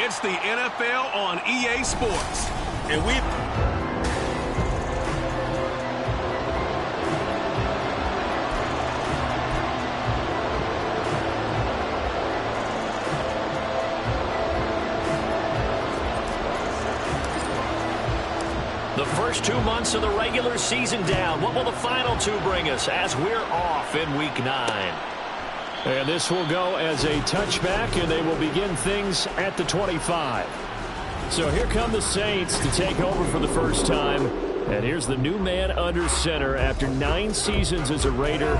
It's the NFL on EA Sports. And the first 2 months of the regular season down. What will the final 2 bring us as we're off in Week 9? And this will go as a touchback, and they will begin things at the 25. So here come the Saints to take over for the first time. And here's the new man under center after 9 seasons as a Raider.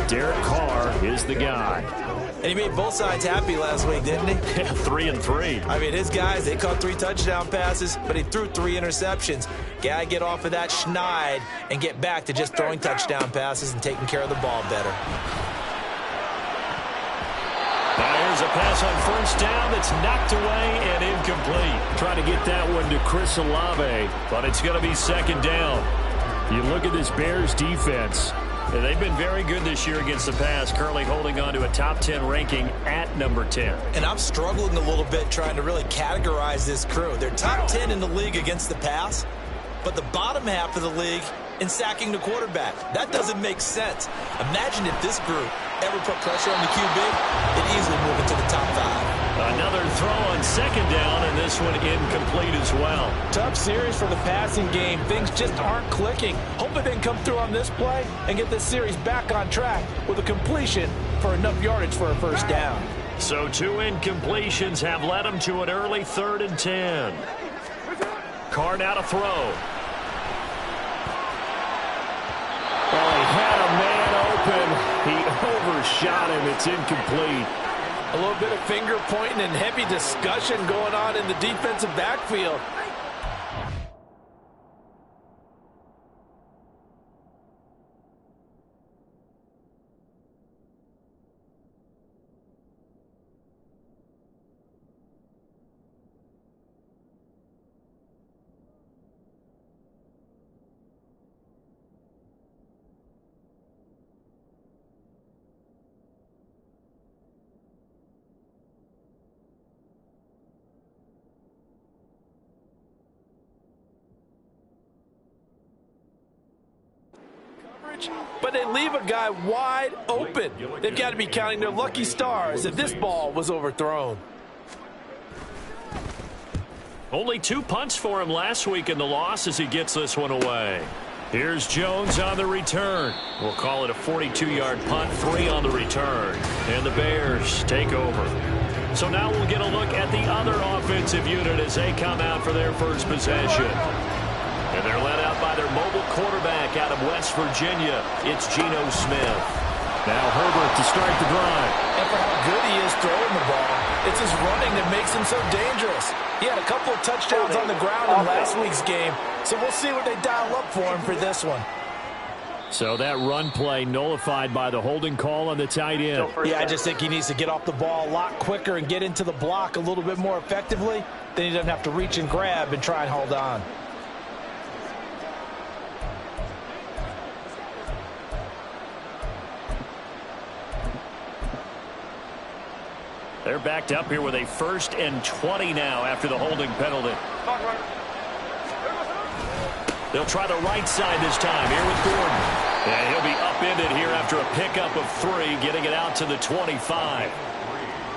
Derek Carr is the guy. And he made both sides happy last week, didn't he? Yeah, 3-3. I mean, his guys, they caught 3 touchdown passes, but he threw 3 interceptions. Got to get off of that schneid and get back to just throwing touchdown passes and taking care of the ball better. Now here's a pass on first down that's knocked away and incomplete. Trying to get that one to Chris Olave, but it's going to be second down. You look at this Bears defense. Yeah, they've been very good this year against the pass, currently holding on to a top 10 ranking at number 10. And I'm struggling a little bit trying to really categorize this crew. They're top 10 in the league against the pass, but the bottom half of the league in sacking the quarterback. That doesn't make sense. Imagine if this group ever put pressure on the QB, they'd easily move into the top 5. Another throw on second down, and this one incomplete as well. Tough series for the passing game. Things just aren't clicking. Hoping they can come through on this play and get this series back on track with a completion for enough yardage for a first down. So 2 incompletions have led them to an early 3rd and 10. Carr now to throw. Well, he had a man open. He overshot him. It's incomplete. A little bit of finger pointing and heavy discussion going on in the defensive backfield. But they leave a guy wide open. They've got to be counting their lucky stars if this ball was overthrown. Only 2 punts for him last week in the loss as he gets this one away. Here's Jones on the return. We'll call it a 42-yard punt, 3 on the return. And the Bears take over. So now we'll get a look at the other offensive unit as they come out for their first possession. And they're led out by their mobile quarterback out of West Virginia. It's Geno Smith. Now Herbert to start the drive. And for how good he is throwing the ball, it's his running that makes him so dangerous. He had a couple of touchdowns on the ground in last week's game, so we'll see what they dial up for him for this one. So that run play nullified by the holding call on the tight end. Yeah, I just think he needs to get off the ball a lot quicker and get into the block a little bit more effectively. Then he doesn't have to reach and grab and try and hold on. They're backed up here with a 1st and 20 now after the holding penalty. They'll try the right side this time here with Gordon. And he'll be upended here after a pickup of 3, getting it out to the 25.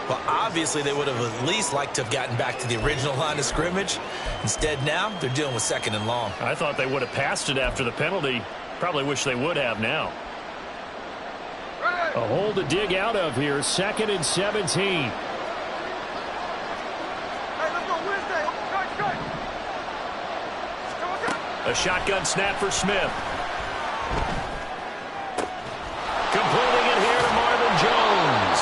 Well, obviously they would have at least liked to have gotten back to the original line of scrimmage. Instead now they're dealing with 2nd and long. I thought they would have passed it after the penalty. Probably wish they would have now. A hole to dig out of here, 2nd and 17. A shotgun snap for Smith. Completing it here to Marvin Jones.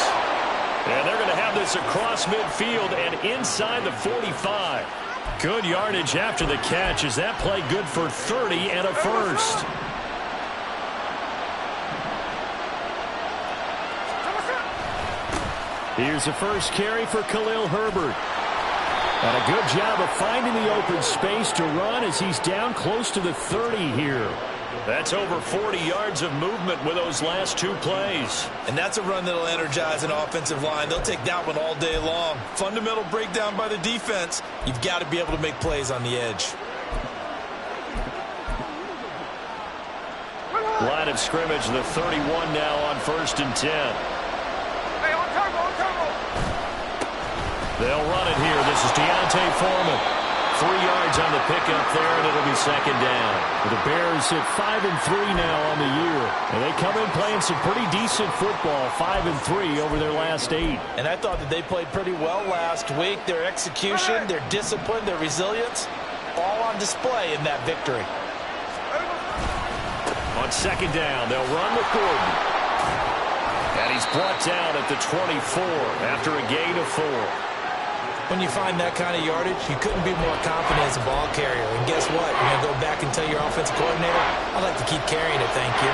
And they're going to have this across midfield and inside the 45. Good yardage after the catch. Is that play good for 30 and a first? Here's the first carry for Khalil Herbert. And a good job of finding the open space to run as he's down close to the 30 here. That's over 40 yards of movement with those last 2 plays. And that's a run that'll energize an offensive line. They'll take that one all day long. Fundamental breakdown by the defense. You've got to be able to make plays on the edge. Line of scrimmage, the 31 now on 1st and 10. Hey, on turbo. They'll run it here. This is Deontay Foreman. 3 yards on the pickup there, and it'll be 2nd down. The Bears at 5-3 now on the year. And they come in playing some pretty decent football, 5-3 over their last 8. And I thought that they played pretty well last week. Their execution, their discipline, their resilience, all on display in that victory. On 2nd down, they'll run with Gordon. And he's brought down at the 24 after a gain of 4. When you find that kind of yardage, you couldn't be more confident as a ball carrier. And guess what? You're going to go back and tell your offensive coordinator, I'd like to keep carrying it, thank you.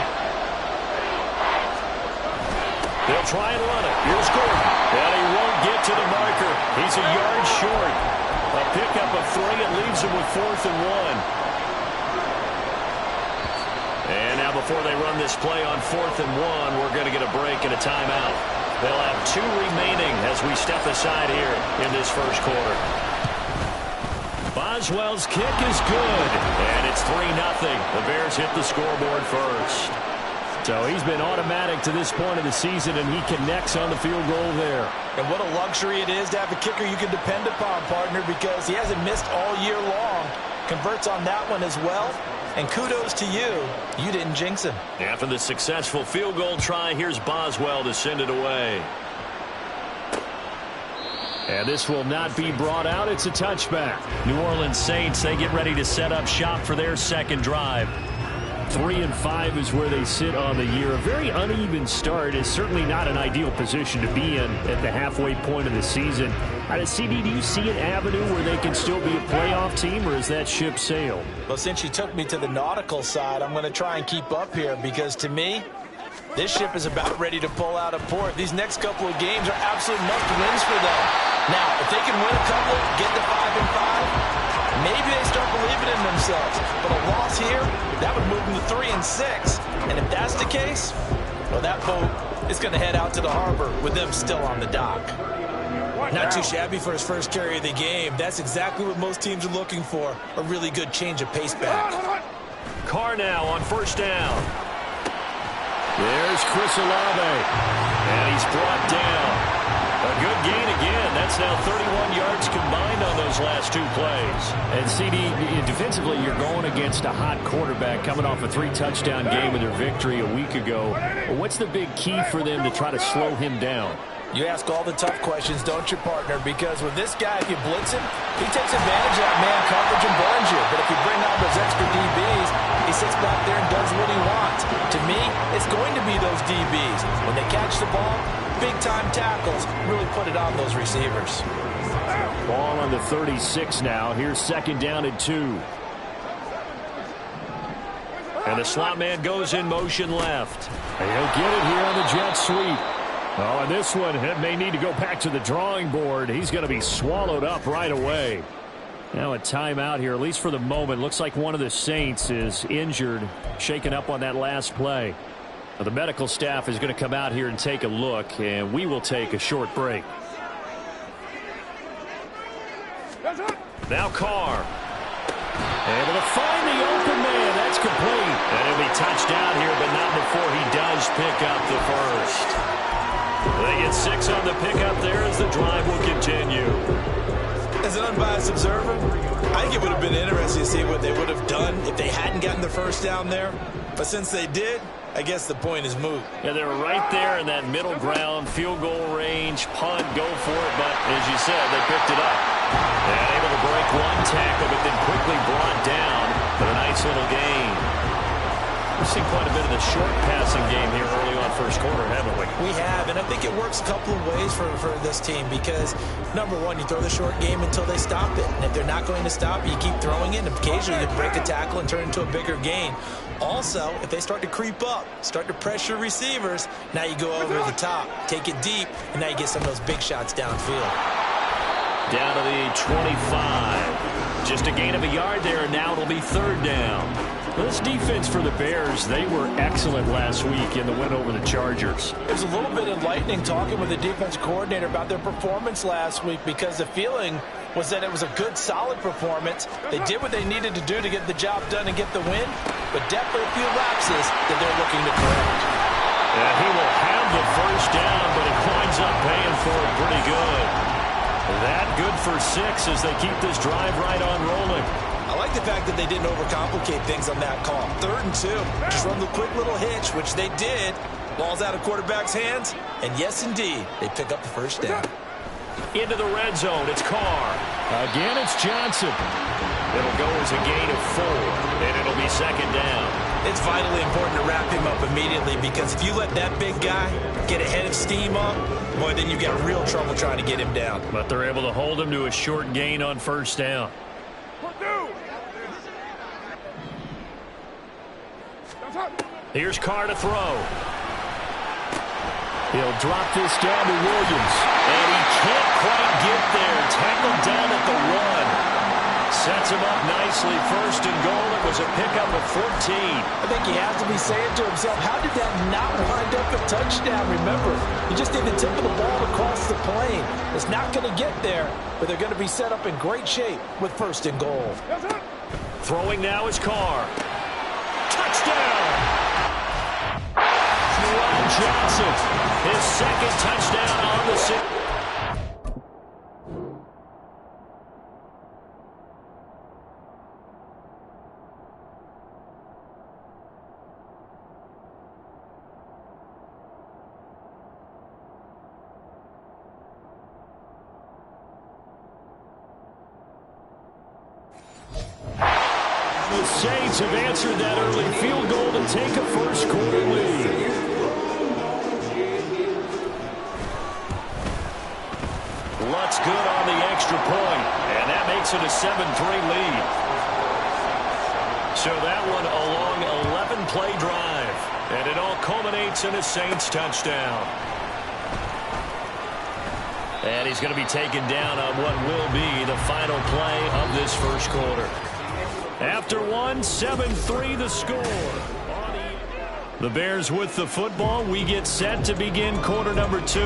They'll try and run it. Here's Gordon. And he won't get to the marker. He's a yard short. A pickup of 3. It leaves him with 4th and 1. And now before they run this play on 4th and 1, we're going to get a break and a timeout. They'll have 2 remaining as we step aside here in this first quarter. Boswell's kick is good, and it's 3-0. The Bears hit the scoreboard first. So he's been automatic to this point of the season, and he connects on the field goal there. And what a luxury it is to have a kicker you can depend upon, partner, because he hasn't missed all year long. Converts on that one as well. And kudos to you. You didn't jinx him. After the successful field goal try, here's Boswell to send it away. And this will not be brought out. It's a touchback. New Orleans Saints, they get ready to set up shop for their second drive. 3-5 is where they sit on the year. A very uneven start is certainly not an ideal position to be in at the halfway point of the season. CD, do you see an avenue where they can still be a playoff team, or is that ship sailed? Well, since you took me to the nautical side, I'm going to try and keep up here because, to me, this ship is about ready to pull out of port. These next couple of games are absolute must-wins for them. Now, if they can win a couple, get to 5-5, maybe they start believing in themselves. But a loss here, that would move them to 3-6. And if that's the case, well, that boat is going to head out to the harbor with them still on the dock. Not too shabby for his first carry of the game. That's exactly what most teams are looking for, a really good change of pace back. Carr now on 1st down. There's Chris Olave. And he's brought down. A good gain again. That's now 31 yards combined on those last 2 plays. And CD, defensively, you're going against a hot quarterback coming off a 3-touchdown game with their victory a week ago. What's the big key for them to try to slow him down? You ask all the tough questions, don't you, partner? Because with this guy, if you blitz him, he takes advantage of that man coverage and burns you. But if you bring on those extra DBs, he sits back there and does what he wants. To me, it's going to be those DBs. When they catch the ball, big-time tackles really put it on those receivers. Ball on the 36 now. Here's 2nd down and 2. And the slot man goes in motion left. And he'll get it here on the jet sweep. Oh, and this one may need to go back to the drawing board. He's going to be swallowed up right away. Now a timeout here, at least for the moment. Looks like one of the Saints is injured, shaken up on that last play. Now, the medical staff is going to come out here and take a look, and we will take a short break. Now Carr. Able to find the open man. That's complete. And he'll be touchdown here, but not before he does pick up the first. They get 6 on the pickup there as the drive will continue. As an unbiased observer, I think it would have been interesting to see what they would have done if they hadn't gotten the first down there. But since they did, I guess the point is moot. Yeah, they were right there in that middle ground, field goal range, punt, go for it. But as you said, they picked it up. And able to break one tackle, but then quickly brought down for a nice little gain. We've seen quite a bit of the short passing game here early on first quarter, haven't we? We have, and I think it works a couple of ways for this team because, number one, you throw the short game until they stop it. And if they're not going to stop it, you keep throwing it, and occasionally you break a tackle and turn it into a bigger gain. Also, if they start to creep up, start to pressure receivers, now you go over the top, take it deep, and now you get some of those big shots downfield. Down to the 25. Just a gain of a yard there, and now it'll be 3rd down. This defense for the Bears, they were excellent last week in the win over the Chargers. It was a little bit enlightening talking with the defense coordinator about their performance last week because the feeling was that it was a good, solid performance. They did what they needed to do to get the job done and get the win, but definitely a few lapses that they're looking to correct. And he will have the first down, but it winds up paying for it pretty good. That good for 6 as they keep this drive right on rolling. I like the fact that they didn't overcomplicate things on that call. 3rd and 2. Just run the quick little hitch, which they did. Ball's out of quarterback's hands. And yes, indeed, they pick up the first down. Into the red zone. It's Carr. Again, it's Johnson. It'll go as a gain of 4, and it'll be 2nd down. It's vitally important to wrap him up immediately because if you let that big guy get a head of steam up, boy, then you've got real trouble trying to get him down. But they're able to hold him to a short gain on 1st down. Here's Carr to throw. He'll drop this down to Williams. And he can't quite get there. Tackled down at the 1. Sets him up nicely. 1st and goal. It was a pickup of 14. I think he has to be saying to himself, how did that not wind up a touchdown? Remember, you just need the tip of the ball across the plane. It's not going to get there, but they're going to be set up in great shape with 1st and goal. Throwing now is Carr. Touchdown! Johnson, his 2nd touchdown on the season. The Saints have answered that early field goal to take a first quarter lead. Lutz good on the extra point, and that makes it a 7-3 lead. So that one a long 11-play drive, and it all culminates in a Saints touchdown. And he's going to be taken down on what will be the final play of this first quarter. After 7-3 the score. The Bears with the football. We get set to begin quarter number 2.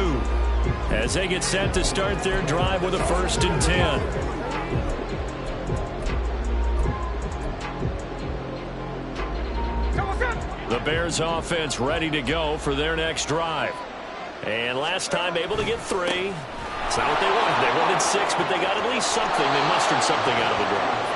As they get set to start their drive with a 1st and 10. The Bears offense ready to go for their next drive. And last time able to get 3. It's not what they wanted. They wanted 6, but they got at least something. They mustered something out of the drive.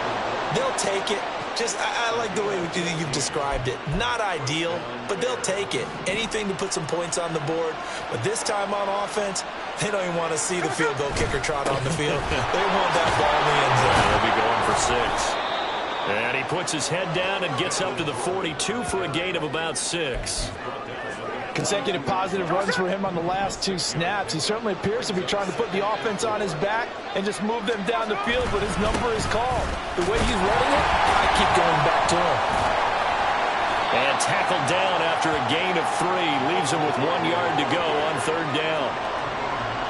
They'll take it. I like the way you've described it. Not ideal, but they'll take it. Anything to put some points on the board. But this time on offense, they don't even want to see the field goal kicker trot on the field. They want that ball in the end zone. They'll be going for 6. And he puts his head down and gets up to the 42 for a gain of about 6. Consecutive positive runs for him on the last 2 snaps. He certainly appears to be trying to put the offense on his back and just move them down the field, but his number is called. The way he's running it, I keep going back to him. And tackled down after a gain of 3. Leaves him with 1 yard to go on 3rd down.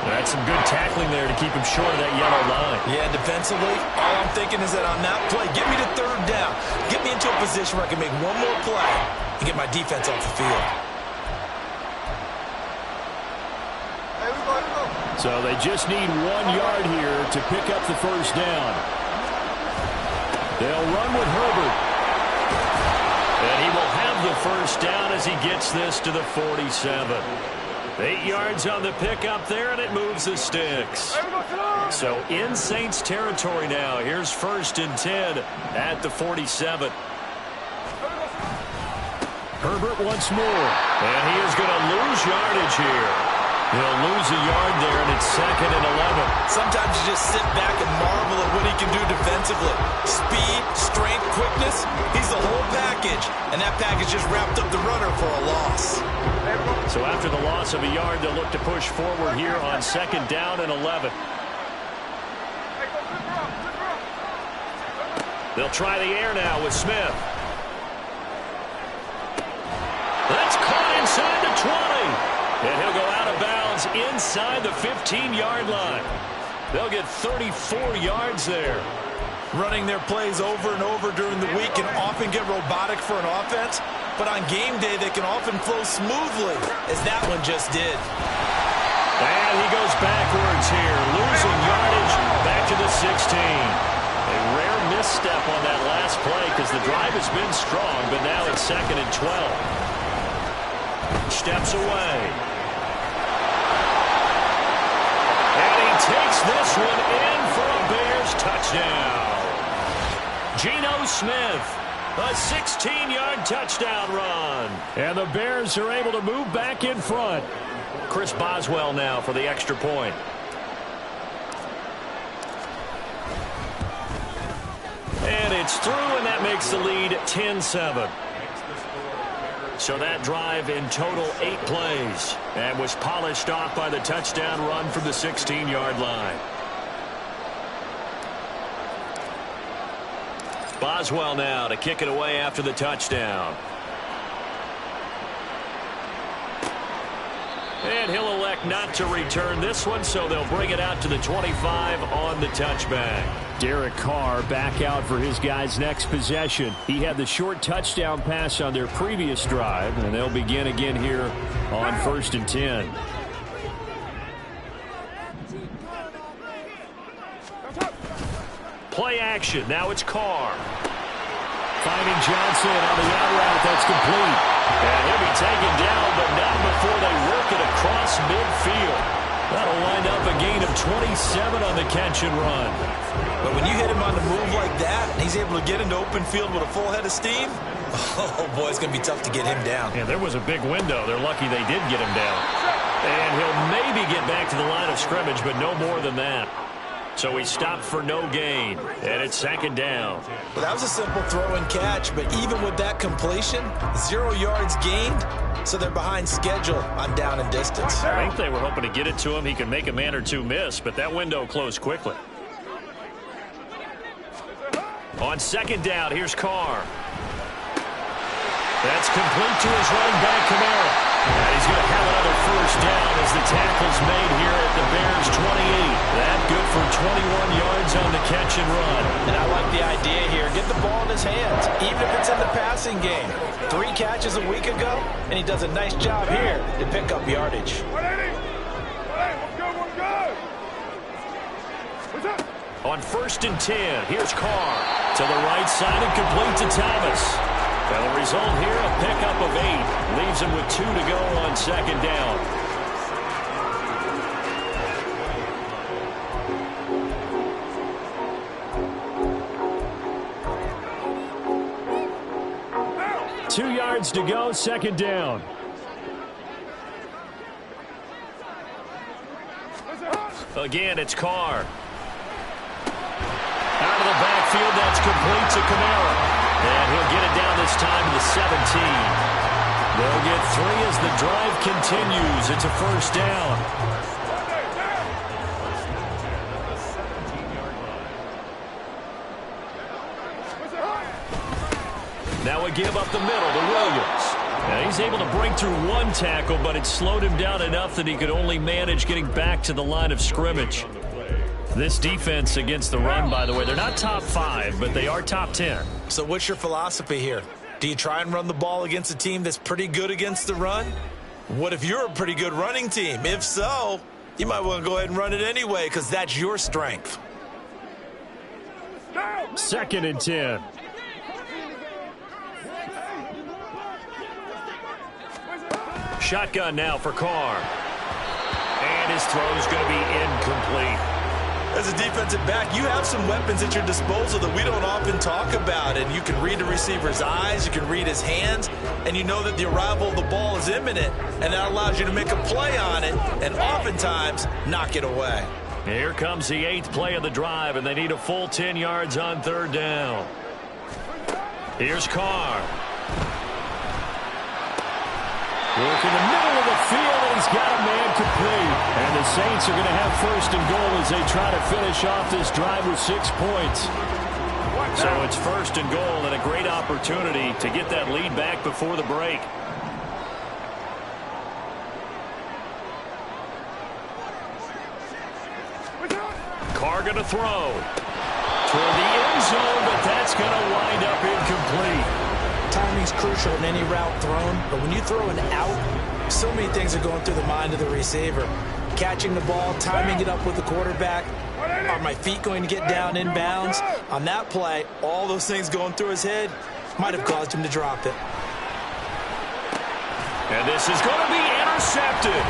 That's some good tackling there to keep him short of that yellow line. Yeah, defensively, all I'm thinking is that on that play, get me to 3rd down. Get me into a position where I can make one more play and get my defense off the field. So they just need 1 yard here to pick up the first down. They'll run with Herbert. And he will have the first down as he gets this to the 47. 8 yards on the pickup there, and it moves the sticks. So in Saints territory now. Here's 1st and 10 at the 47. Herbert once more. And he is going to lose yardage here. He'll lose a yard there, and it's 2nd and 11. Sometimes you just sit back and marvel at what he can do defensively. Speed, strength, quickness, he's the whole package. And that package just wrapped up the runner for a loss. So after the loss of a yard, they'll look to push forward here on 2nd down and 11. They'll try the air now with Smith. That's caught inside the 20. And he'll go out of bounds inside the 15-yard line. They'll get 34 yards there. running their plays over and over during the week can often get robotic for an offense, but on game day they can often flow smoothly, as that one just did. And he goes backwards here, losing yardage back to the 16. A rare misstep on that last play because the drive has been strong, but now it's 2nd and 12. Steps away. And he takes this one in for a Bears touchdown. Geno Smith, a 16-yard touchdown run. And the Bears are able to move back in front. Chris Boswell now for the extra point. And it's through, and that makes the lead 10-7. So that drive in total 8 plays and was polished off by the touchdown run from the 16-yard line. Boswell now to kick it away after the touchdown. And he'll elect not to return this one, so they'll bring it out to the 25 on the touchback. Derek Carr back out for his guys' next possession. He had the short touchdown pass on their previous drive, and they'll begin again here on 1st and 10. Play action. Now it's Carr. Finding Johnson on the out route. That's complete. And he'll be taken down, but not before they work it across midfield. That'll wind up a gain of 27 on the catch and run. But when you hit him on the move like that, and he's able to get into open field with a full head of steam, oh boy, it's going to be tough to get him down. Yeah, there was a big window. They're lucky they did get him down. And he'll maybe get back to the line of scrimmage, but no more than that. So he stopped for no gain, and it's 2nd down. Well, that was a simple throw and catch, but even with that completion, 0 yards gained, so they're behind schedule on down and distance. I think they were hoping to get it to him. He could make a man or two miss, but that window closed quickly. On 2nd down, here's Carr. That's complete to his running back, Kamara. And he's going to have another 1st down as the tackle's made here at the Bears' 28. That good for 21 yards on the catch and run. And I like the idea here. Get the ball in his hands, even if it's in the passing game. 3 catches a week ago, and he does a nice job here to pick up yardage. On 1st and 10, here's Carr. To the right side and complete to Thomas. And the result here, a pickup of 8. Leaves him with 2 to go on 2nd down. Two yards to go, 2nd down. Again, it's Carr. Out of the backfield, that's complete to Kamara. And he'll get it down this time to the 17. They'll get 3 as the drive continues. It's a 1st down. Now a give up the middle to Williams. Now he's able to break through 1 tackle, but it slowed him down enough that he could only manage getting back to the line of scrimmage. This defense against the run, by the way, they're not top 5, but they are top 10. So what's your philosophy here? Do you try and run the ball against a team that's pretty good against the run? What if you're a pretty good running team? If so, you might want to go ahead and run it anyway because that's your strength. 2nd and 10. Shotgun now for Carr. And his throw's going to be incomplete. As a defensive back, you have some weapons at your disposal that we don't often talk about. And you can read the receiver's eyes, you can read his hands, and you know that the arrival of the ball is imminent. And that allows you to make a play on it and oftentimes knock it away. Here comes the 8th play of the drive, and they need a full 10 yards on 3rd down. Here's Carr. Work in the middle of the field, and he's got a man complete. And the Saints are going to have 1st and goal as they try to finish off this drive with 6 points. So it's 1st and goal and a great opportunity to get that lead back before the break. Carr going to throw. toward the end zone, but that's going to wind up incomplete. Timing's crucial in any route thrown, but when you throw an out, so many things are going through the mind of the receiver. Catching the ball, timing it up with the quarterback. Are my feet going to get down in bounds? On that play, all those things going through his head might have caused him to drop it. And this is going to be intercepted.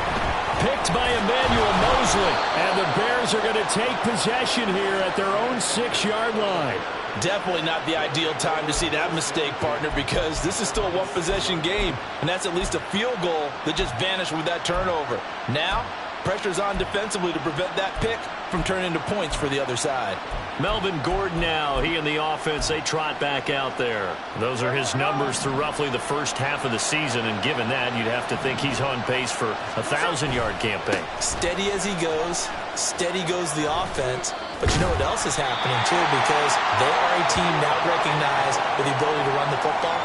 Picked by Emmanuel Mosley. And the Bears are going to take possession here at their own 6-yard line. Definitely not the ideal time to see that mistake, partner, because this is still a one-possession game, and that's at least a field goal that just vanished with that turnover. Now, pressure's on defensively to prevent that pick from turning into points for the other side. Melvin Gordon now, he and the offense, they trot back out there. Those are his numbers through roughly the first half of the season, and given that, you'd have to think he's on pace for a 1,000-yard campaign. Steady as he goes, steady goes the offense. But you know what else is happening, too, because they are a team now recognized with the ability to run the football.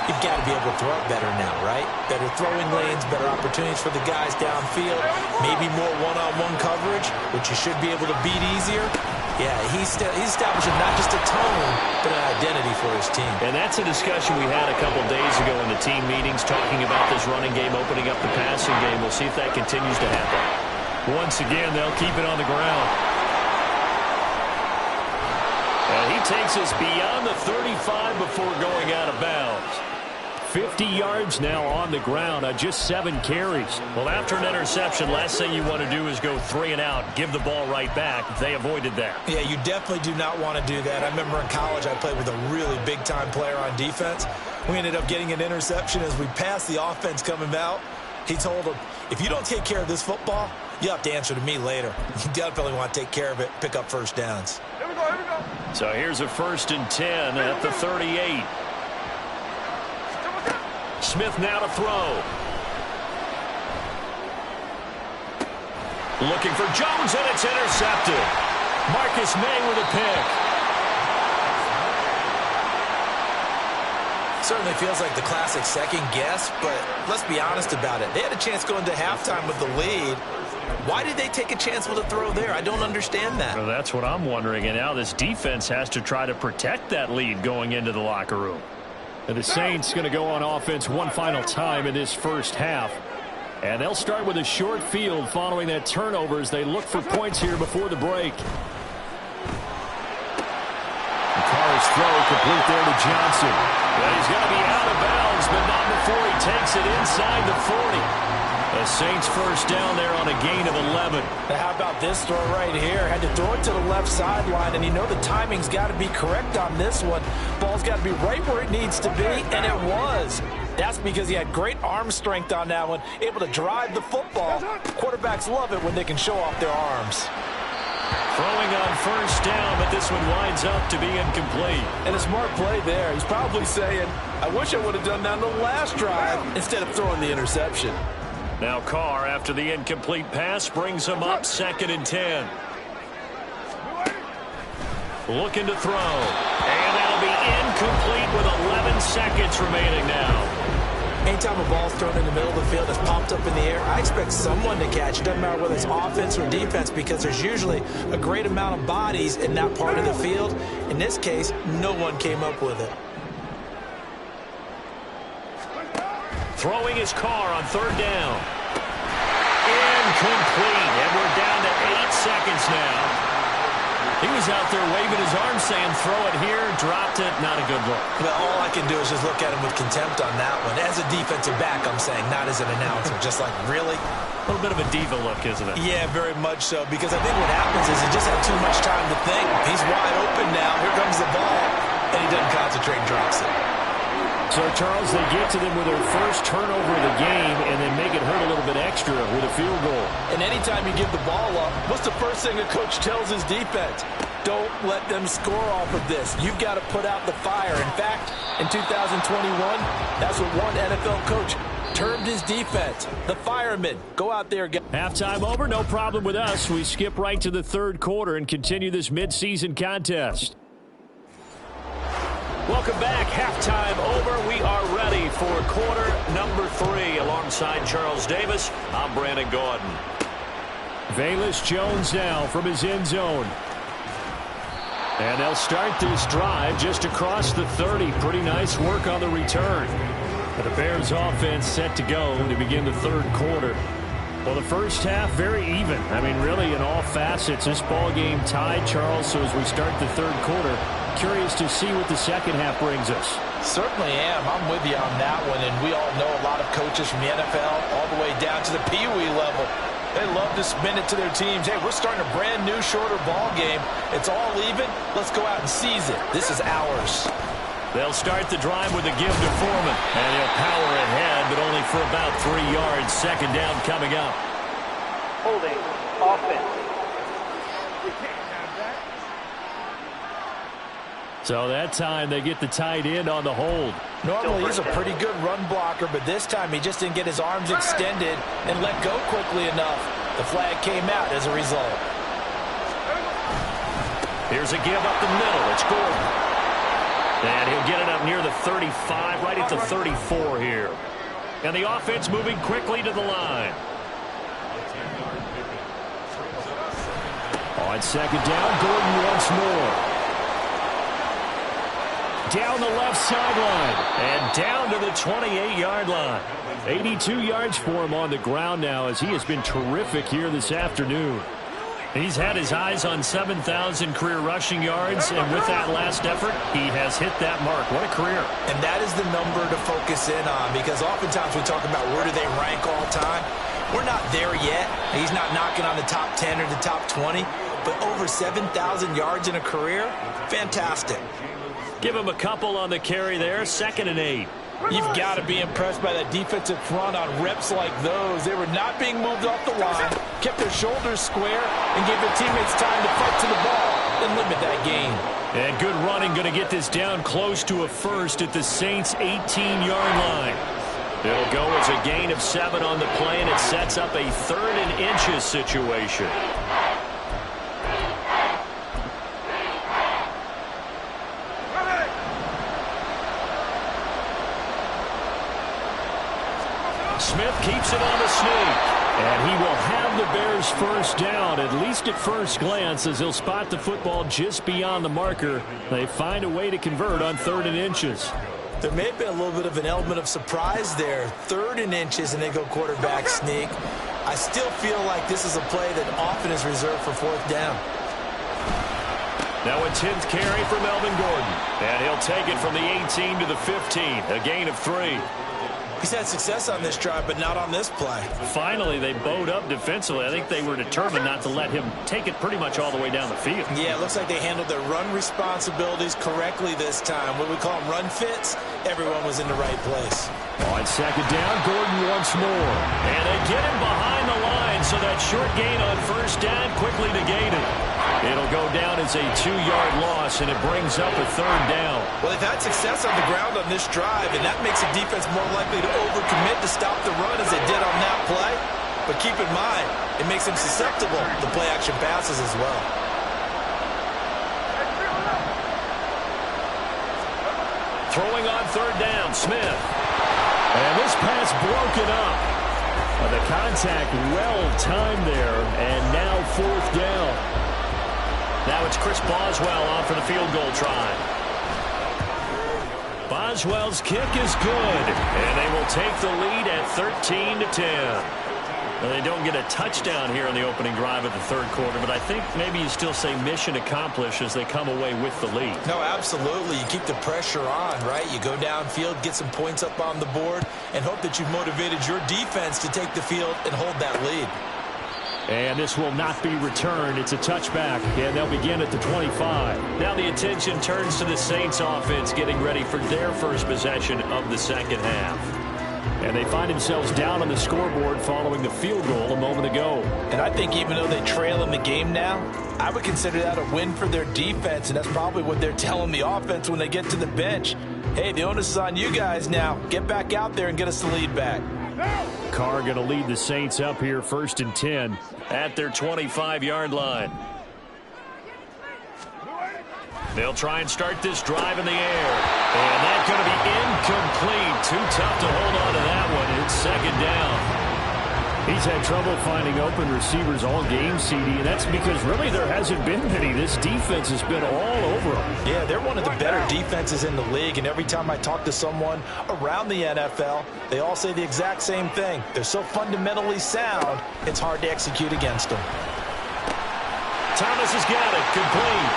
You've got to be able to throw it better now, right? Better throwing lanes, better opportunities for the guys downfield, maybe more one-on-one coverage, which you should be able to beat easier. Yeah, he's establishing not just a tone, but an identity for his team. And that's a discussion we had a couple days ago in the team meetings, talking about this running game, opening up the passing game. We'll see if that continues to happen. Once again, they'll keep it on the ground. And he takes us beyond the 35 before going out of bounds. 50 yards now on the ground on just 7 carries. Well, after an interception, last thing you want to do is go 3 and out, give the ball right back. They avoided that. Yeah, you definitely do not want to do that. I remember in college I played with a really big-time player on defense. We ended up getting an interception as we passed the offense coming out. He told him, if you don't take care of this football, you have to answer to me later. You definitely want to take care of it, pick up first downs. Here we go, here we go. So here's a 1st and 10 at the 38. Smith now to throw. Looking for Jones, and it's intercepted. Marcus May with a pick. Certainly feels like the classic second guess, but let's be honest about it. They had a chance going to halftime with the lead. Why did they take a chance with a throw there? I don't understand that. Well, that's what I'm wondering, and now this defense has to try to protect that lead going into the locker room. And the Saints going to go on offense one final time in this first half. And they'll start with a short field following that turnover as they look for points here before the break. Carr's throw complete there to Johnson. Well, he's going to be out of bounds, but not before he takes it inside the 40. The Saints first down there on a gain of 11. Now, how about this throw right here? Had to throw it to the left sideline, and you know the timing's got to be correct on this one. Ball's got to be right where it needs to be, and it was. That's because he had great arm strength on that one, able to drive the football. Quarterbacks love it when they can show off their arms. Throwing on first down, but this one winds up to be incomplete. And a smart play there. He's probably saying, I wish I would have done that on the last drive instead of throwing the interception. Now Carr, after the incomplete pass, brings him up 2nd and 10. Looking to throw. And that'll be incomplete with 11 seconds remaining now. Anytime a ball's thrown in the middle of the field that's popped up in the air, I expect someone to catch it. Doesn't matter whether it's offense or defense, because there's usually a great amount of bodies in that part of the field. In this case, no one came up with it. Throwing his Carr on 3rd down. Incomplete, and we're down to 8 seconds now. He was out there waving his arm saying, throw it here, dropped it, not a good look. Well, all I can do is just look at him with contempt on that one. As a defensive back, I'm saying, not as an announcer. Just like, really? A little bit of a diva look, isn't it? Yeah, very much so, because I think what happens is he just had too much time to think. He's wide open now. Here comes the ball, and he doesn't concentrate and drops it. So, Charles, they get to them with their first turnover of the game and then make it hurt a little bit extra with a field goal. And anytime you give the ball up, what's the first thing a coach tells his defense? Don't let them score off of this. You've got to put out the fire. In fact, in 2021, that's what one NFL coach termed his defense. The firemen. Go out there. Halftime over. No problem with us. We skip right to the 3rd quarter and continue this midseason contest. Welcome back. Halftime over. We are ready for quarter number 3. Alongside Charles Davis, I'm Brandon Gordon. Velus Jones now from his end zone. And they'll start this drive just across the 30. Pretty nice work on the return. But the Bears offense set to go to begin the third quarter. Well, the first half, very even. I mean, really, in all facets, this ball game tied, Charles. So as we start the third quarter, curious to see what the second half brings us. Certainly am. I'm with you on that one. And we all know a lot of coaches from the NFL all the way down to the Pee Wee level. They love to spin it to their teams. Hey, we're starting a brand new, shorter ball game. It's all even. Let's go out and seize it. This is ours. They'll start the drive with a give to Foreman. And he'll power ahead, but only for about 3 yards. Second down coming up. Holding. Offense. So that time they get the tight end on the hold. Normally he's a pretty good run blocker, but this time he just didn't get his arms extended and let go quickly enough. The flag came out as a result. Here's a give up the middle. It's Gordon. And he'll get it up near the 35, right at the 34 here. And the offense moving quickly to the line. On second down, Gordon once more. Down the left sideline and down to the 28-yard line. 82 yards for him on the ground now as he has been terrific here this afternoon. He's had his eyes on 7,000 career rushing yards, and with that last effort, he has hit that mark. What a career. And that is the number to focus in on, because oftentimes we talk about where do they rank all time. We're not there yet. He's not knocking on the top 10 or the top 20, but over 7,000 yards in a career, fantastic. Give him a couple on the carry there. 2nd and 8. You've got to be impressed by that defensive front on reps like those. They were not being moved off the line, kept their shoulders square, and gave their teammates time to fight to the ball and limit that gain. And good running, going to get this down close to a first at the Saints' 18-yard line. It'll go as a gain of 7 on the play, and it sets up a 3rd and inches situation. Smith keeps it on the sneak. And he will have the Bears first down, at least at first glance, as he'll spot the football just beyond the marker. They find a way to convert on 3rd and inches. There may have been a little bit of an element of surprise there. 3rd and inches, and they go quarterback sneak. I still feel like this is a play that often is reserved for 4th down. Now a 10th carry for Melvin Gordon. And he'll take it from the 18 to the 15. A gain of 3. He's had success on this drive, but not on this play. Finally, they bowed up defensively. I think they were determined not to let him take it pretty much all the way down the field. Yeah, it looks like they handled their run responsibilities correctly this time. What we call them run fits, everyone was in the right place. On second down, Gordon once more. And they get him behind the line, so that short gain on 1st down quickly negated. It'll go down as a 2-yard loss, and it brings up a 3rd down. Well, they've had success on the ground on this drive, and that makes the defense more likely to overcommit to stop the run as they did on that play. But keep in mind, it makes them susceptible to play-action passes as well. Throwing on 3rd down, Smith. And this pass broken up. The contact well-timed there, and now 4th down. Now it's Chris Boswell on for the field goal try. Boswell's kick is good, and they will take the lead at 13-10. Well, they don't get a touchdown here in the opening drive of the 3rd quarter, but I think maybe you still say mission accomplished as they come away with the lead. No, absolutely. You keep the pressure on, right? You go downfield, get some points up on the board, and hope that you've motivated your defense to take the field and hold that lead. And this will not be returned. It's a touchback, and they'll begin at the 25. Now the attention turns to the Saints offense getting ready for their first possession of the second half. And they find themselves down on the scoreboard following the field goal a moment ago. And I think even though they trail in the game now, I would consider that a win for their defense, and that's probably what they're telling the offense when they get to the bench. Hey, the onus is on you guys now. Get back out there and get us the lead back. Carr going to lead the Saints up here 1st and 10. At their 25-yard line. They'll try and start this drive in the air. And that's going to be incomplete. Too tough to hold on to that one. It's 2nd down. He's had trouble finding open receivers all game, CD, and that's because really there hasn't been many. This defense has been all over them. Yeah, they're one of the better defenses in the league, and every time I talk to someone around the NFL, they all say the exact same thing. They're so fundamentally sound, it's hard to execute against them. Thomas has got it, complete.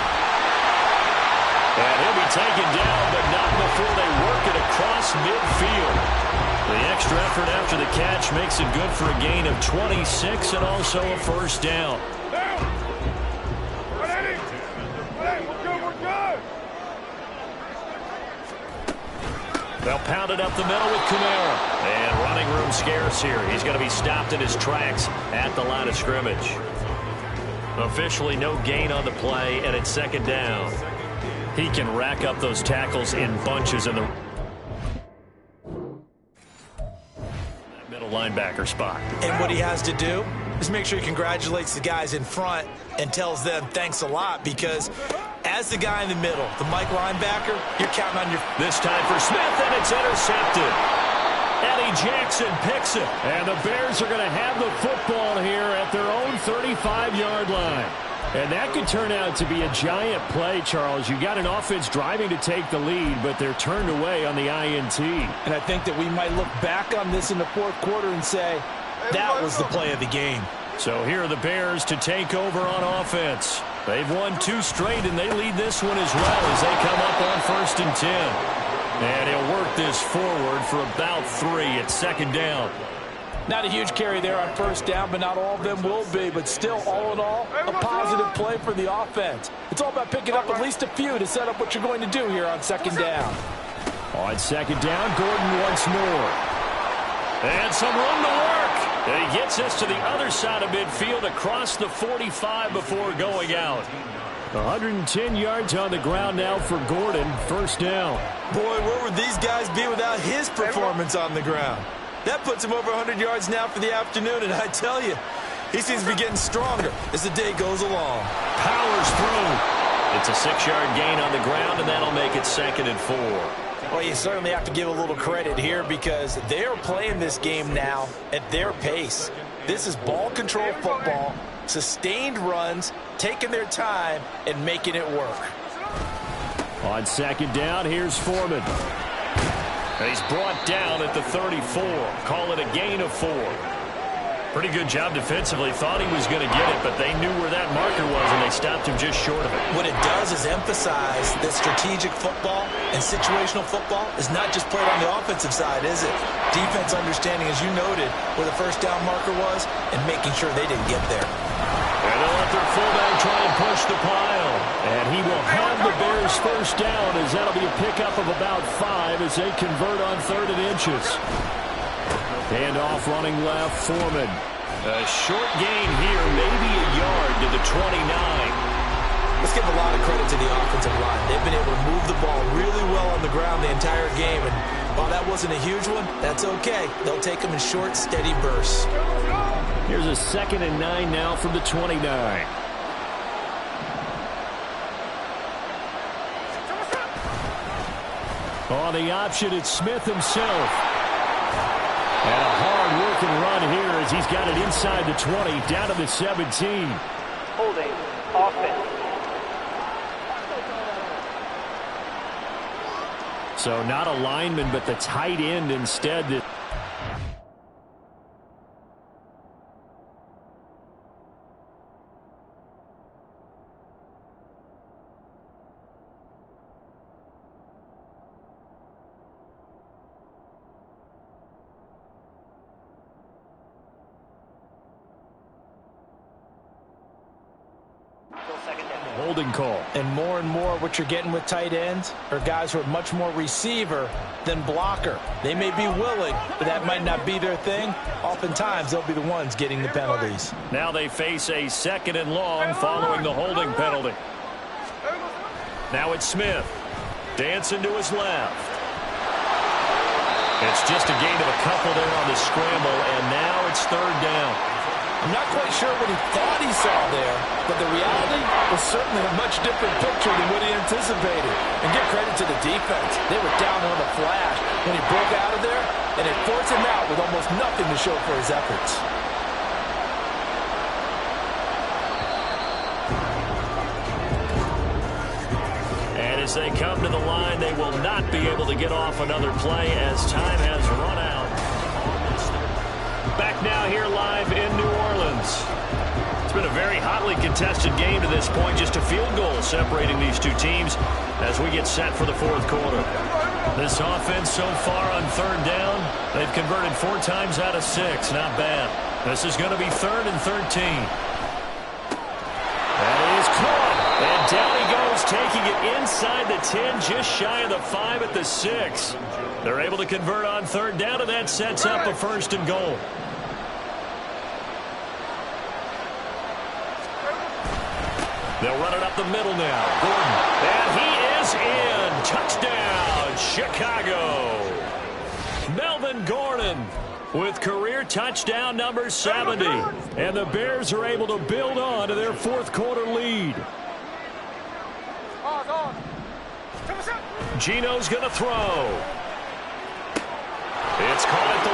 And he'll be taken down, but not before they work it across midfield. The extra effort after the catch makes it good for a gain of 26 and also a first down. They'll pound it up the middle with Kamara. And running room scarce here. He's going to be stopped in his tracks at the line of scrimmage. Officially no gain on the play, and it's second down. He can rack up those tackles in bunches in the middle linebacker spot. And what he has to do is make sure he congratulates the guys in front and tells them thanks a lot, because as the guy in the middle, the Mike linebacker, you're counting on your... This time for Smith, and it's intercepted. Eddie Jackson picks it. And the Bears are going to have the football here at their own 35-yard line. And that could turn out to be a giant play, Charles. You got an offense driving to take the lead, but they're turned away on the INT. And I think that we might look back on this in the fourth quarter and say, that was the play of the game. So here are the Bears to take over on offense. They've won 2 straight, and they lead this one as well as they come up on 1st and 10. And he'll work this forward for about 3 at second down. Not a huge carry there on first down, but not all of them will be. But still, all in all, a positive play for the offense. It's all about picking up at least a few to set up what you're going to do here on second down. On second down, Gordon once more. And some room to work. And he gets us to the other side of midfield across the 45 before going out. 110 yards on the ground now for Gordon. First down. Boy, where would these guys be without his performance on the ground? That puts him over 100 yards now for the afternoon, and I tell you, he seems to be getting stronger as the day goes along. Powers through. It's a 6-yard gain on the ground, and that'll make it 2nd and 4. Well, you certainly have to give a little credit here because they're playing this game now at their pace. This is ball control football, sustained runs, taking their time, and making it work. On second down, here's Foreman. He's brought down at the 34. Call it a gain of 4. Pretty good job defensively. Thought he was going to get it, but they knew where that marker was, and they stopped him just short of it. What it does is emphasize that strategic football and situational football is not just played on the offensive side, is it? Defense understanding, as you noted, where the first down marker was and making sure they didn't get there. And they'll let their fullback try and push the pile. And he will have the Bears first down, as that'll be a pickup of about 5 as they convert on 3rd and inches. Hand off running left, Foreman. A short gain here, maybe a yard to the 29. Let's give a lot of credit to the offensive line. They've been able to move the ball really well on the ground the entire game. And while that wasn't a huge one, that's okay. They'll take them in short, steady bursts. Here's a 2nd and 9 now from the 29. On the option, it's Smith himself. And a hard-working run here as he's got it inside the 20, down to the 17. Holding, offense. So not a lineman, but the tight end instead. Holding call. And more what you're getting with tight ends are guys who are much more receiver than blocker. They may be willing, but that might not be their thing. Oftentimes, they'll be the ones getting the penalties. Now they face a 2nd and long following the holding penalty. Now it's Smith. Dancing to his left. It's just a gain of a couple there on the scramble, and now it's 3rd down. I'm not quite sure what he thought he saw there, but the reality was certainly a much different picture than what he anticipated. And give credit to the defense. They were down on the flash when he broke out of there, and it forced him out with almost nothing to show for his efforts. As they come to the line, they will not be able to get off another play as time has run out. Back now here live in New Orleans. It's been a very hotly contested game to this point. Just a field goal separating these two teams as we get set for the fourth quarter. This offense so far on third down, they've converted 4 times out of 6. Not bad. This is going to be 3rd and 13. That is caught. And down he goes, taking it inside the 10, just shy of the 5 at the 6. They're able to convert on third down, and that sets up a 1st and goal. They'll run it up the middle now. Gordon. And he is in. Touchdown, Chicago. Melvin Gordon with career touchdown number 70. And the Bears are able to build on to their fourth quarter lead. Gino's going to throw. It's caught at the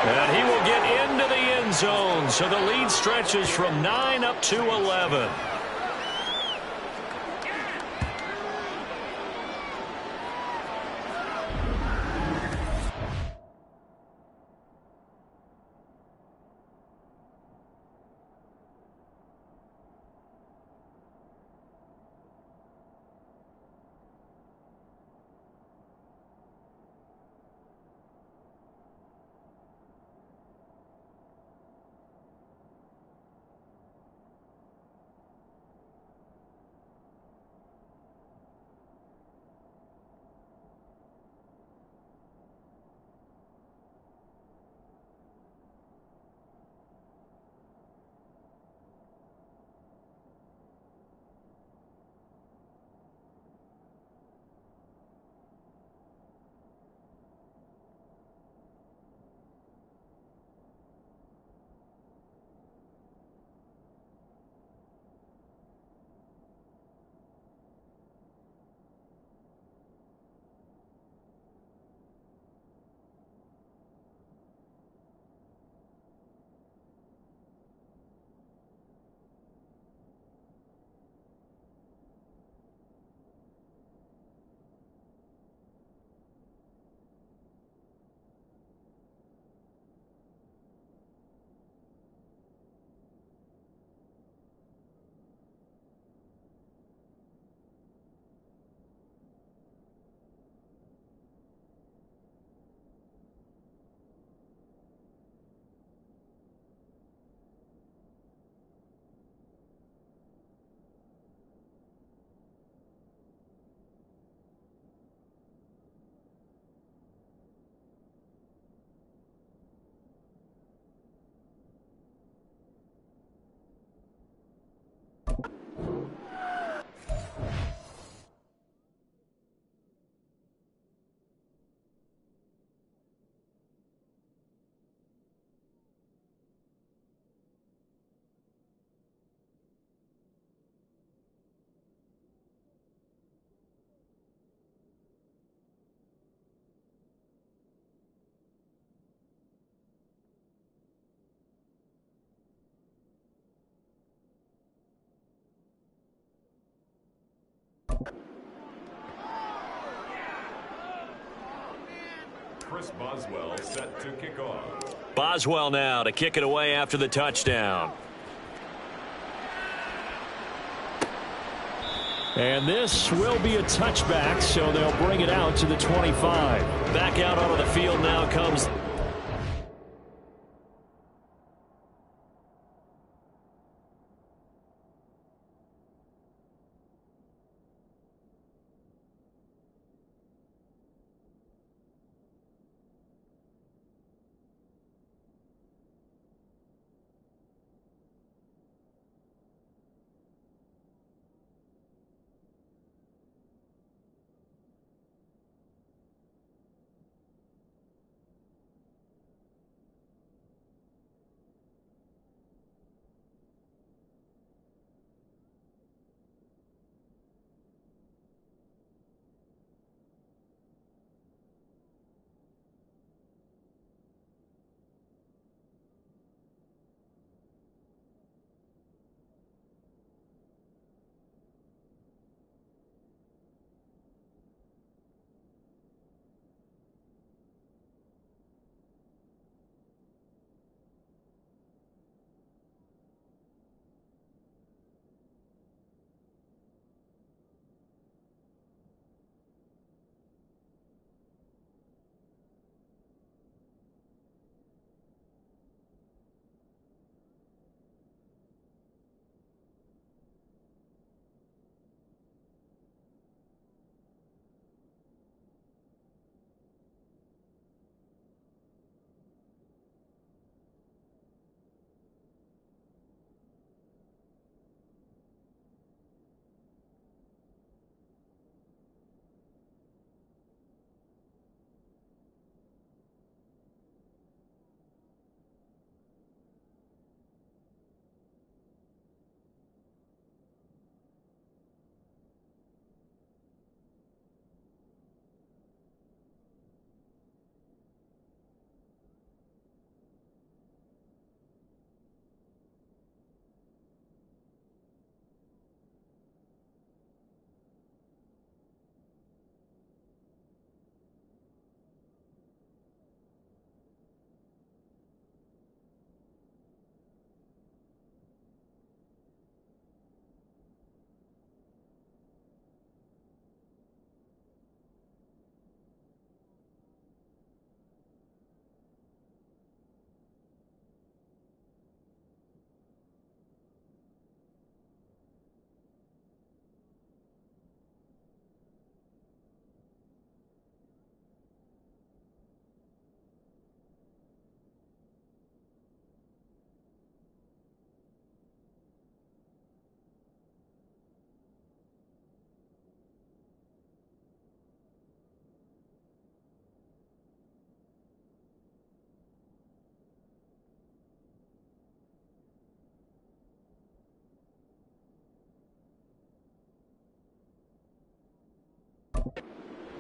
1. And he will get into the end zone. So the lead stretches from 9 up to 11. Chris Boswell set to kick off. Boswell now to kick it away after the touchdown. And this will be a touchback, so they'll bring it out to the 25. Back out onto the field now comes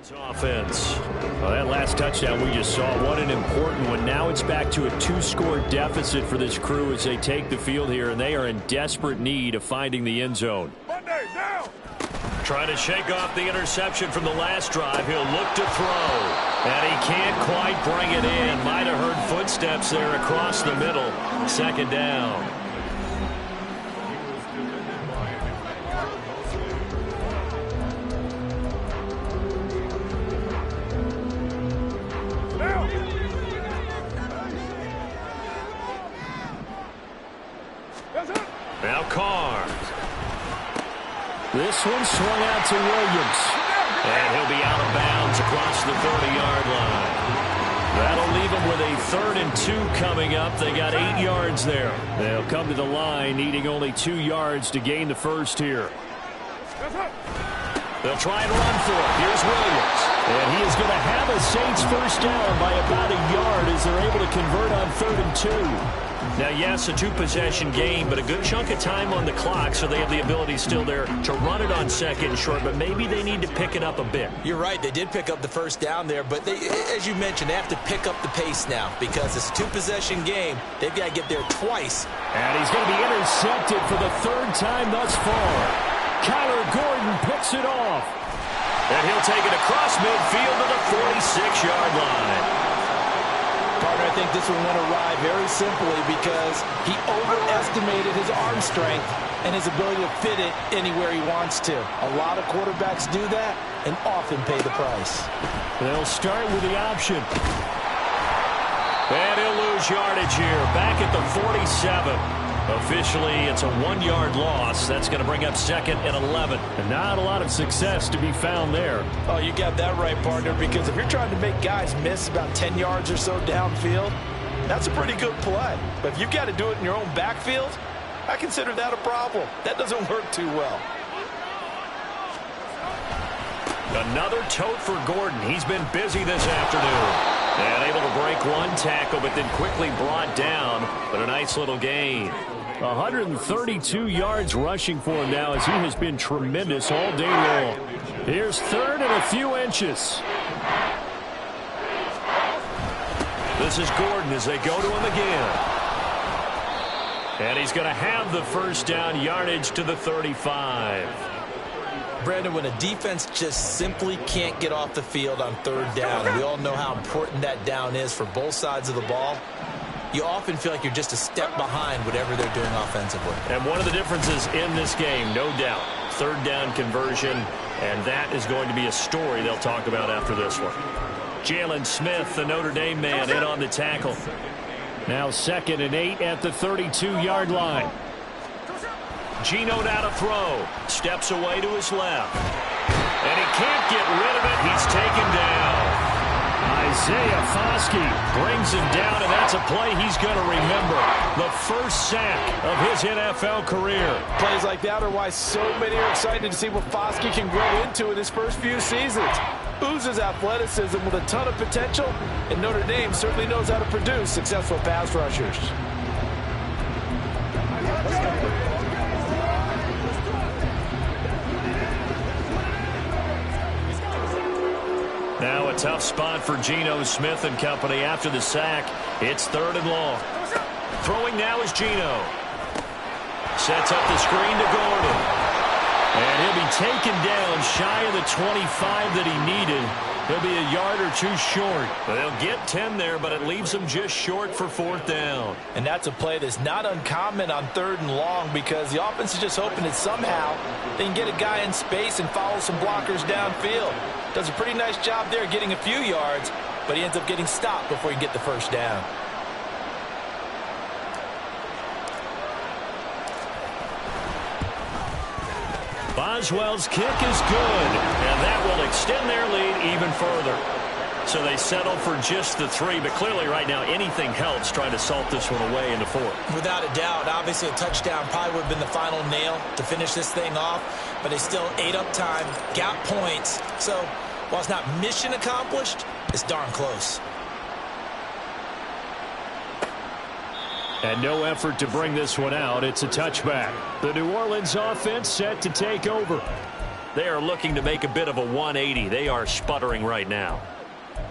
Offense. Well, that last touchdown we just saw, what an important one. Now it's back to a 2-score deficit for this crew as they take the field here, and they are in desperate need of finding the end zone. Trying to shake off the interception from the last drive. He'll look to throw, and he can't quite bring it in. Might have heard footsteps there across the middle. Second down. Now Carr. This one swung out to Williams. And he'll be out of bounds across the 30-yard line. That'll leave them with a 3rd and 2 coming up. They got 8 yards there. They'll come to the line needing only 2 yards to gain the first here. They'll try and run for it. Here's Williams. And he is going to have a Saints first down by about a yard as they're able to convert on 3rd and 2. Now, yes, a 2-possession game, but a good chunk of time on the clock, so they have the ability still there to run it on 2nd and short, but maybe they need to pick it up a bit. You're right. They did pick up the first down there, but they, as you mentioned, they have to pick up the pace now because it's a 2-possession game. They've got to get there twice. And he's going to be intercepted for the 3rd time thus far. Kyler Gordon picks it off. And he'll take it across midfield to the 46-yard line. Partner, I think this one went awry very simply because he overestimated his arm strength and his ability to fit it anywhere he wants to. A lot of quarterbacks do that and often pay the price. They'll start with the option. And he'll lose yardage here. Back at the 47. Officially, it's a 1-yard loss. That's going to bring up 2nd and 11. And not a lot of success to be found there. Oh, you got that right, partner, because if you're trying to make guys miss about 10 yards or so downfield, that's a pretty good play. But if you've got to do it in your own backfield, I consider that a problem. That doesn't work too well. Another tote for Gordon. He's been busy this afternoon. And able to break one tackle, but then quickly brought down. But a nice little gain. 132 yards rushing for him now as he has been tremendous all day long. Here's 3rd and a few inches. This is Gordon as they go to him again. And he's going to have the first down, yardage to the 35. Brandon, when a defense just simply can't get off the field on 3rd down, we all know how important that down is for both sides of the ball. You often feel like you're just a step behind whatever they're doing offensively. And one of the differences in this game, no doubt, 3rd down conversion, and that is going to be a story they'll talk about after this one. Jalen Smith, the Notre Dame man, in on the tackle. Now 2nd and 8 at the 32-yard line. Gino now to throw. Steps away to his left. And he can't get rid of it. He's taken down. Isaiah Foskey brings him down, and that's a play he's going to remember. The first sack of his NFL career. Plays like that are why so many are excited to see what Foskey can grow into in his first few seasons. Oozes athleticism with a ton of potential, and Notre Dame certainly knows how to produce successful pass rushers. Now a tough spot for Geno Smith and company after the sack. It's 3rd and long. Throwing now is Geno. Sets up the screen to Gordon. And he'll be taken down shy of the 25 that he needed. He'll be a yard or 2 short. They'll get 10 there, but it leaves them just short for 4th down. And that's a play that's not uncommon on 3rd and long because the offense is just hoping that somehow they can get a guy in space and follow some blockers downfield. Does a pretty nice job there getting a few yards, but he ends up getting stopped before he can get the first down. Boswell's kick is good, and that will extend their lead even further. So they settle for just the 3, but clearly right now anything helps trying to salt this one away into 4. Without a doubt, obviously a touchdown probably would have been the final nail to finish this thing off, but they still ate up time, got points. So while it's not mission accomplished, it's darn close. And no effort to bring this one out. It's a touchback. The New Orleans offense set to take over. They are looking to make a bit of a 180. They are sputtering right now.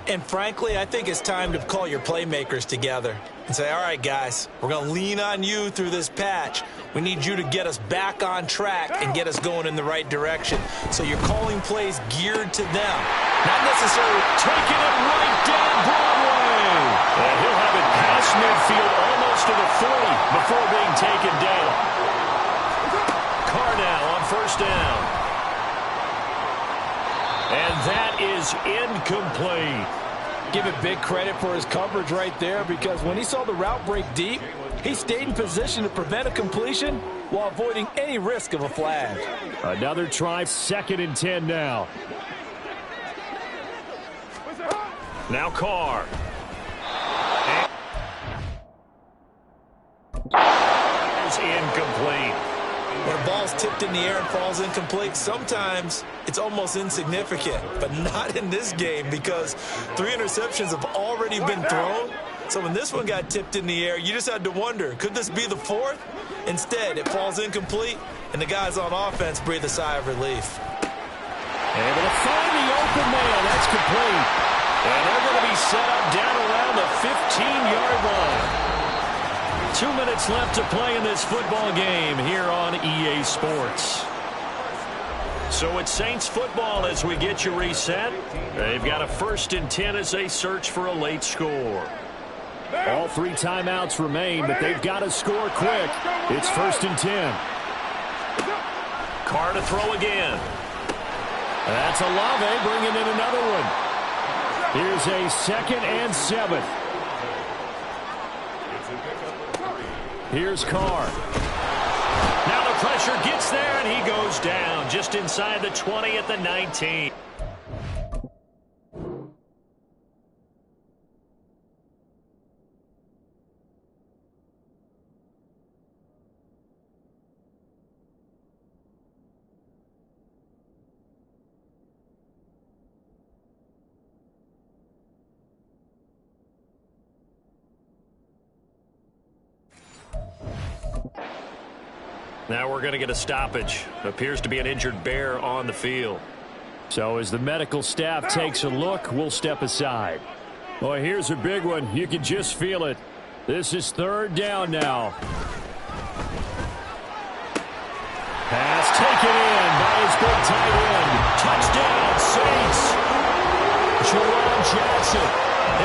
And frankly, I think it's time to call your playmakers together and say, all right, guys, we're going to lean on you through this patch. We need you to get us back on track and get us going in the right direction. So you're calling plays geared to them, not necessarily taking it right down Broadway. And he'll have it past midfield almost to the 40 before being taken down. Carr now on first down. And that is incomplete. Give it big credit for his coverage right there, because when he saw the route break deep, he stayed in position to prevent a completion while avoiding any risk of a flag. Another try, 2nd and 10 now. Now Carr. Is incomplete. When a ball's tipped in the air and falls incomplete, sometimes it's almost insignificant, but not in this game, because 3 interceptions have already been thrown. So when this one got tipped in the air, you just had to wonder, could this be the 4th? Instead, it falls incomplete, and the guys on offense breathe a sigh of relief. Able to find the open man. That's complete. And they're going to be set up down around the 15-yard line. 2 minutes left to play in this football game here on EA Sports. So it's Saints football as we get you reset. They've got a 1st and 10 as they search for a late score. All 3 timeouts remain, but they've got to score quick. It's 1st and 10. Carr to throw again. That's Olave bringing in another one. Here's a 2nd and 7. Here's Carr. Now the pressure gets there, and he goes down just inside the 20 at the 19. Now we're going to get a stoppage. Appears to be an injured Bear on the field. So as the medical staff takes a look, we'll step aside. Boy, here's a big one. You can just feel it. This is 3rd down now. Pass taken in by his big tight end. Touchdown, Saints. Jerome Jackson.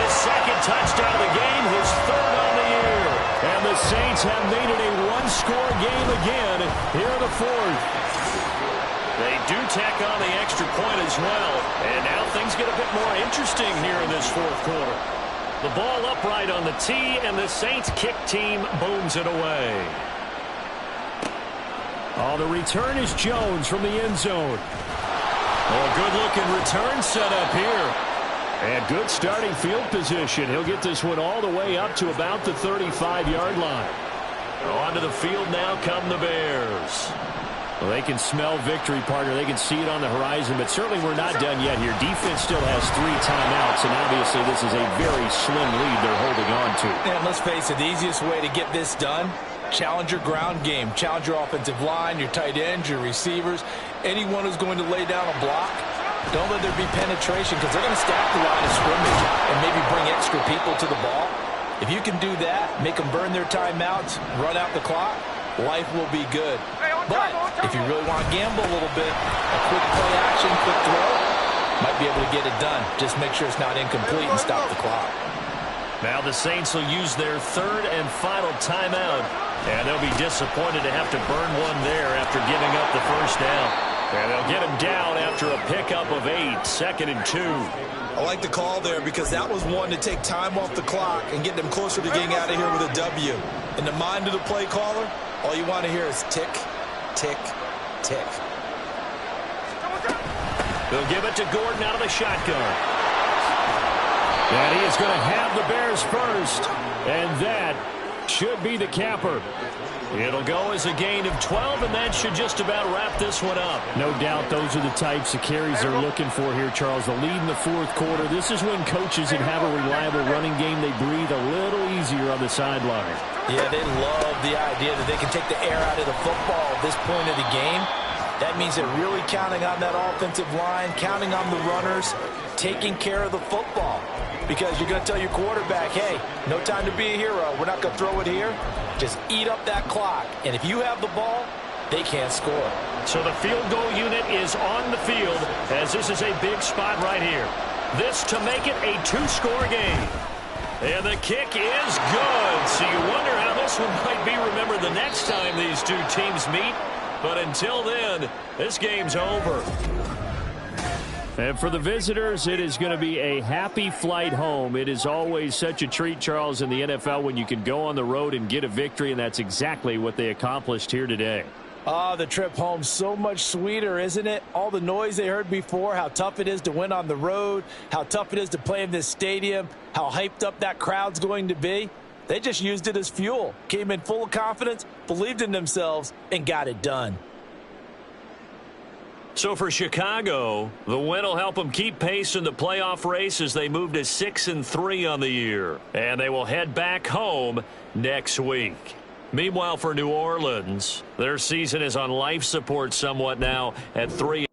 His 2nd touchdown of the game, his 3rd on the year. And the Saints have made it a 1-score game again here in the 4th. They do tack on the extra point as well. And now things get a bit more interesting here in this 4th quarter. The ball upright on the tee, and the Saints kick team booms it away. Oh, the return is Jones from the end zone. Oh, good-looking return set up here. And good starting field position. He'll get this one all the way up to about the 35-yard line. Onto the field now come the Bears. Well, they can smell victory, partner. They can see it on the horizon, but certainly we're not done yet here. Defense still has 3 timeouts, and obviously this is a very slim lead they're holding on to. And let's face it, the easiest way to get this done, challenge your ground game. Challenge your offensive line, your tight ends, your receivers, anyone who's going to lay down a block. Don't let there be penetration, because they're going to stack the line of scrimmage and maybe bring extra people to the ball. If you can do that, make them burn their timeouts, run out the clock, life will be good. But if you really want to gamble a little bit, a quick play action, quick throw, might be able to get it done. Just make sure it's not incomplete and stop the clock. Now the Saints will use their 3rd and final timeout, and they'll be disappointed to have to burn one there after giving up the 1st down. And they'll get him down after a pickup of 8, 2nd and 2. I like the call there, because that was one to take time off the clock and get them closer to getting out of here with a W. In the mind of the play caller, all you want to hear is tick, tick, tick. They'll give it to Gordon out of the shotgun. And he is going to have the Bears first. And that should be the capper. It'll go as a gain of 12, and that should just about wrap this one up. No doubt those are the types of carries they're looking for here, Charles. The lead in the 4th quarter. This is when coaches that have a reliable running game, they breathe a little easier on the sideline. Yeah, they love the idea that they can take the air out of the football at this point of the game. That means they're really counting on that offensive line, counting on the runners, taking care of the football. Because you're going to tell your quarterback, hey, no time to be a hero. We're not going to throw it here. Just eat up that clock. And if you have the ball, they can't score. So the field goal unit is on the field as this is a big spot right here. This to make it a 2-score game. And the kick is good. So you wonder how this one might be remembered the next time these two teams meet. But until then, this game's over. And for the visitors, it is going to be a happy flight home. It is always such a treat, Charles, in the NFL when you can go on the road and get a victory, and that's exactly what they accomplished here today. The trip home, so much sweeter, isn't it? All the noise they heard before, how tough it is to win on the road, how tough it is to play in this stadium, how hyped up that crowd's going to be. They just used it as fuel, came in full of confidence, believed in themselves, and got it done. So for Chicago, the win will help them keep pace in the playoff race as they move to 6-3 on the year. And they will head back home next week. Meanwhile, for New Orleans, their season is on life support somewhat now at 3-0.